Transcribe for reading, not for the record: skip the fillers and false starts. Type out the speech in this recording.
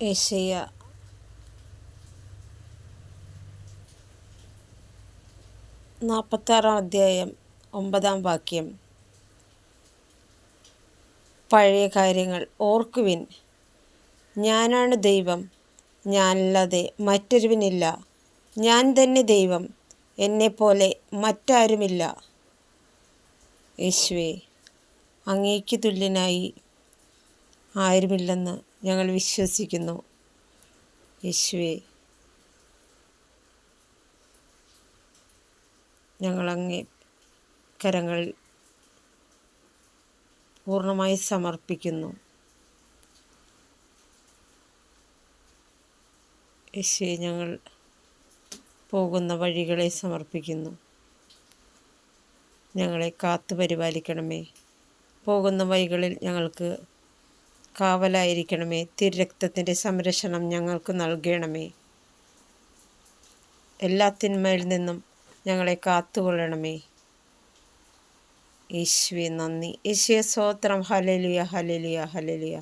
യെശയ്യാ 46 അധ്യായം 9 വാക്യം. പഴയ കാര്യങ്ങൾ ഓർക്കുവിൻ. ഞാനാണ് ദൈവം, ഞാനല്ലാതെ മറ്റൊരുവനില്ല. ഞാൻ തന്നെ ദൈവം, എന്നെപ്പോലെ മറ്റാരുമില്ല. യേശുവേ, അങ്ങേക്ക് തുല്യനായി ആരുമില്ലെന്ന് ഞങ്ങൾ വിശ്വസിക്കുന്നു. യേശുവേ, ഞങ്ങൾ അങ്ങേ കരങ്ങളിൽ പൂർണ്ണമായി സമർപ്പിക്കുന്നു. യേശുവേ, ഞങ്ങൾ പോകുന്ന വഴികളെ സമർപ്പിക്കുന്നു. ഞങ്ങളെ കാത്തു പരിപാലിക്കണമേ. പോകുന്ന വഴികളിൽ ഞങ്ങൾക്ക് കാവലായിരിക്കണമേ. തിരുരക്തത്തിൻ്റെ സംരക്ഷണം ഞങ്ങൾക്ക് നൽകണമേ. എല്ലാ തിന്മയിൽ നിന്നും ഞങ്ങളെ കാത്തുകൊള്ളണമേ. യേശുവേ, നന്ദി. യേശുവേ, സ്തോത്രം. Hallelujah, hallelujah, hallelujah.